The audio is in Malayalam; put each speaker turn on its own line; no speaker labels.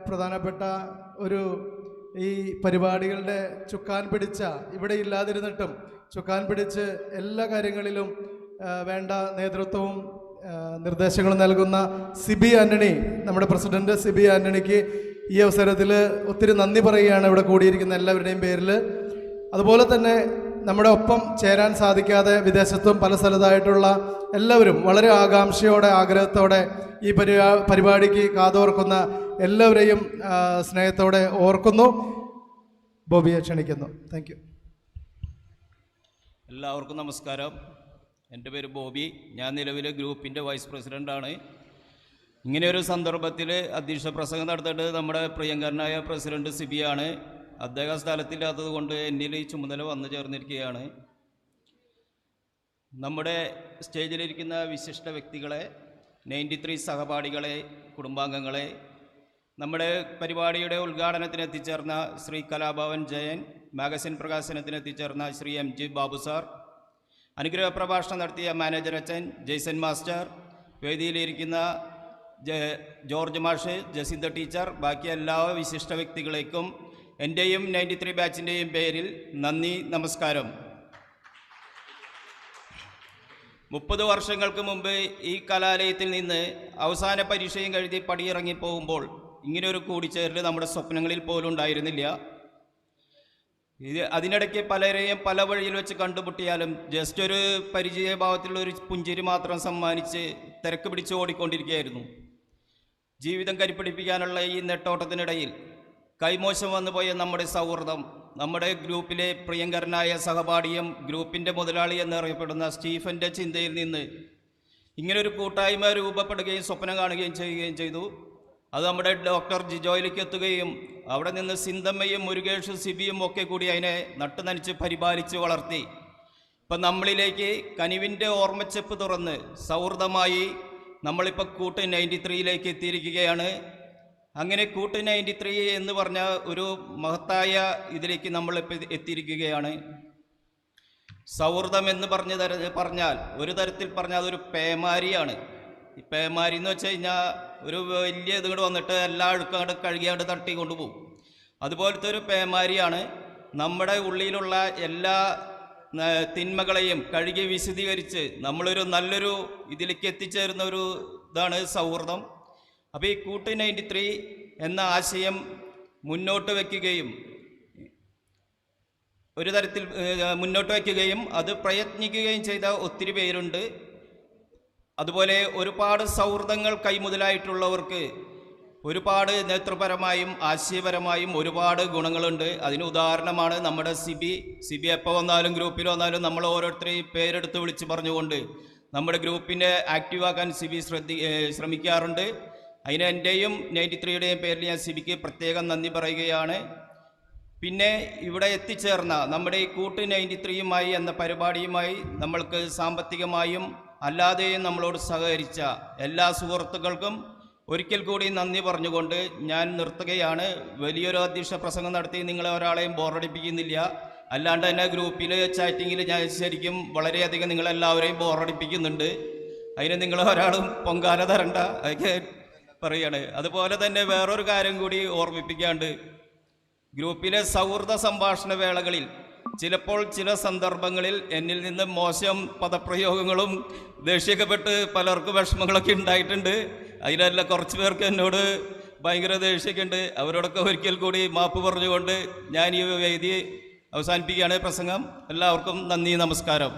പ്രധാനപ്പെട്ട ഒരു ഈ പരിപാടികളുടെ ചുക്കാൻ പിടിച്ച, ഇവിടെ ഇല്ലാതിരുന്നിട്ടും ചുക്കാൻ പിടിച്ച് എല്ലാ കാര്യങ്ങളിലും വേണ്ട നേതൃത്വവും നിർദ്ദേശങ്ങളും നൽകുന്ന സിബി ആന്റണി, നമ്മുടെ പ്രസിഡന്റ് സിബി ആന്റണിക്ക് ഈ അവസരത്തിൽ ഒത്തിരി നന്ദി പറയുകയാണ് ഇവിടെ കൂടിയിരിക്കുന്ന എല്ലാവരുടെയും പേരിൽ. അതുപോലെ തന്നെ നമ്മുടെ ഒപ്പം ചേരാൻ സാധിക്കാതെ വിദേശത്തും പല സ്ഥലത്തായിട്ടുള്ള എല്ലാവരും വളരെ ആകാംക്ഷയോടെ ആഗ്രഹത്തോടെ ഈ പരിപാടിക്ക് കാതോർക്കുന്ന എല്ലാവരെയും സ്നേഹത്തോടെ ഓർക്കുന്നു. ബോബിയെ ക്ഷണിക്കുന്നു. Thank you.
എല്ലാവർക്കും നമസ്കാരം. എൻ്റെ പേര് ബോബി. ഞാൻ നിലവിലെ ഗ്രൂപ്പിൻ്റെ വൈസ് പ്രസിഡൻ്റാണ്. ഇങ്ങനെയൊരു സന്ദർഭത്തിൽ അധ്യക്ഷ പ്രസംഗം നടത്തേണ്ടത് നമ്മുടെ പ്രിയങ്കരനായ പ്രസിഡന്റ് സിബിയാണ്. അദ്ദേഹം സ്ഥലത്തില്ലാത്തത് കൊണ്ട് എന്നിൽ ഈ ചുമതല വന്നു ചേർന്നിരിക്കുകയാണ്. നമ്മുടെ സ്റ്റേജിലിരിക്കുന്ന വിശിഷ്ട വ്യക്തികളെ, 93 സഹപാഠികളെ, കുടുംബാംഗങ്ങളെ, നമ്മുടെ പരിപാടിയുടെ ഉദ്ഘാടനത്തിന് എത്തിച്ചേർന്ന ശ്രീ കലാഭവൻ ജയൻ, മാഗസിൻ പ്രകാശനത്തിന് എത്തിച്ചേർന്ന ശ്രീ MG ബാബു സാർ, അനുഗ്രഹ പ്രഭാഷണം നടത്തിയ മാനേജർ അച്ഛൻ ജെയ്സൺ മാസ്റ്റർ, വേദിയിലിരിക്കുന്ന ജോർജ് മാഷ്, ജസിന്ത ടീച്ചർ, ബാക്കി എല്ലാ വിശിഷ്ട വ്യക്തികളേക്കും എൻ്റെയും 93 ബാച്ചിൻ്റെയും പേരിൽ നന്ദി, നമസ്കാരം. 30 വർഷങ്ങൾക്ക് മുമ്പ് ഈ കലാലയത്തിൽ നിന്ന് അവസാന പരീക്ഷയും കഴുതി പടിയിറങ്ങി പോകുമ്പോൾ ഇങ്ങനെയൊരു കൂടിച്ചേരൽ നമ്മുടെ സ്വപ്നങ്ങളിൽ പോലും ഉണ്ടായിരുന്നില്ല. അതിനിടയ്ക്ക് പലരെയും പല വഴിയിൽ വെച്ച് കണ്ടുമുട്ടിയാലും ജസ്റ്റ് ഒരു പരിചയഭാവത്തിലുള്ള ഒരു പുഞ്ചിരി മാത്രം സമ്മാനിച്ച് തിരക്ക് പിടിച്ച് ഓടിക്കൊണ്ടിരിക്കുകയായിരുന്നു. ജീവിതം കരിപ്പിടിപ്പിക്കാനുള്ള ഈ നെട്ടോട്ടത്തിനിടയിൽ കൈമോശം വന്നുപോയ നമ്മുടെ സൗഹൃദം, നമ്മുടെ ഗ്രൂപ്പിലെ പ്രിയങ്കരനായ സഹപാഠിയും ഗ്രൂപ്പിൻ്റെ മുതലാളി എന്നറിയപ്പെടുന്ന സ്റ്റീഫൻ്റെ ചിന്തയിൽ നിന്ന് ഇങ്ങനൊരു കൂട്ടായ്മ രൂപപ്പെടുകയും സ്വപ്നം കാണുകയും ചെയ്യുകയും ചെയ്തു. അത് നമ്മുടെ ഡോക്ടർ ജിജോയിലേക്ക് എത്തുകയും അവിടെ നിന്ന് സിന്തമ്മയും മുരുകേഷും സിബിയും ഒക്കെ കൂടി അതിനെ നട്ടുനനച്ച് പരിപാലിച്ച് വളർത്തി ഇപ്പം നമ്മളിലേക്ക് കനിവിൻ്റെ ഓർമ്മച്ചെപ്പ് തുറന്ന് സൗഹൃദമായി നമ്മളിപ്പോൾ കൂട്ട് 93ലേക്ക് എത്തിയിരിക്കുകയാണ്. അങ്ങനെ കൂട്ട് 93 എന്ന് പറഞ്ഞ ഒരു മഹത്തായ ഇതിലേക്ക് നമ്മളിപ്പോൾ എത്തിയിരിക്കുകയാണ്. സൗഹൃദം എന്ന് പറഞ്ഞാൽ ഒരു തരത്തിൽ പറഞ്ഞാൽ അതൊരു പേമാരിയാണ്. ഈ പേമാരി എന്ന് വെച്ച് കഴിഞ്ഞാൽ ഒരു വലിയ ഇത് കൂടെ വന്നിട്ട് എല്ലാ അഴുക്കങ്ങോട്ട് കഴുകിയാണ്ട് തട്ടി കൊണ്ടുപോകും. അതുപോലത്തെ ഒരു പേമാരിയാണ്. നമ്മുടെ ഉള്ളിലുള്ള എല്ലാ തിന്മകളെയും കഴുകി വിശദീകരിച്ച് നമ്മളൊരു നല്ലൊരു ഇതിലേക്ക് എത്തിച്ചേരുന്ന ഒരു ഇതാണ് സൗഹൃദം. അപ്പോൾ ഈ കൂട്ട് 93 എന്ന ആശയം മുന്നോട്ട് വയ്ക്കുകയും ഒരു തരത്തിൽ മുന്നോട്ട് വയ്ക്കുകയും അത് പ്രയത്നിക്കുകയും ചെയ്ത ഒത്തിരി പേരുണ്ട്. അതുപോലെ ഒരുപാട് സൗഹൃദങ്ങൾ കൈമുതലായിട്ടുള്ളവർക്ക് ഒരുപാട് നേതൃപരമായും ആശയപരമായും ഒരുപാട് ഗുണങ്ങളുണ്ട്. അതിന് ഉദാഹരണമാണ് നമ്മുടെ സിബി എപ്പോൾ വന്നാലും ഗ്രൂപ്പിൽ വന്നാലും നമ്മൾ ഓരോരുത്തരെയും പേരെടുത്ത് വിളിച്ച് പറഞ്ഞുകൊണ്ട് നമ്മുടെ ഗ്രൂപ്പിനെ ആക്റ്റീവാക്കാൻ സിബി ശ്രമിക്കാറുണ്ട്. അതിന് എൻ്റെയും 93യുടെയും പേരിൽ ഞാൻ സിബിക്ക് പ്രത്യേകം നന്ദി പറയുകയാണ്. പിന്നെ ഇവിടെ എത്തിച്ചേർന്ന നമ്മുടെ ഈ കൂട്ട് 93യുമായി എന്ന പരിപാടിയുമായി നമ്മൾക്ക് സാമ്പത്തികമായും അല്ലാതെയും നമ്മളോട് സഹകരിച്ച എല്ലാ സുഹൃത്തുക്കൾക്കും ഒരിക്കൽ കൂടി നന്ദി പറഞ്ഞുകൊണ്ട് ഞാൻ നിർത്തുകയാണ്. വലിയൊരു അധ്യക്ഷ പ്രസംഗം നടത്തി നിങ്ങളെ ഒരാളെയും ബോറടിപ്പിക്കുന്നില്ല. അല്ലാണ്ട് തന്നെ ഗ്രൂപ്പിൽ ചാറ്റിങ്ങിൽ ഞാൻ ശരിക്കും വളരെയധികം നിങ്ങളെല്ലാവരെയും ബോറടിപ്പിക്കുന്നുണ്ട്. അതിന് നിങ്ങൾ ഒരാളും പൊങ്കാല തരണ്ട, അതൊക്കെ പറയാണ്. അതുപോലെ തന്നെ വേറൊരു കാര്യം കൂടി ഓർമ്മിപ്പിക്കാണ്ട്, ഗ്രൂപ്പിലെ സൗഹൃദ സംഭാഷണ വേളകളിൽ ചിലപ്പോൾ ചില സന്ദർഭങ്ങളിൽ എന്നിൽ നിന്ന് മോശം പദപ്രയോഗങ്ങളും ദേഷ്യപ്പെട്ട് പലർക്കും വിഷമങ്ങളൊക്കെ ഉണ്ടായിട്ടുണ്ട്. അതിലെല്ലാം കുറച്ച് പേർക്ക് എന്നോട് ഭയങ്കര ദേഷ്യമൊക്കെയുണ്ട്. അവരോടൊക്കെ ഒരിക്കൽ കൂടി മാപ്പ് പറഞ്ഞുകൊണ്ട് ഞാൻ ഈ വേദി അവസാനിപ്പിക്കുകയാണ് പ്രസംഗം. എല്ലാവർക്കും നന്ദി, നമസ്കാരം.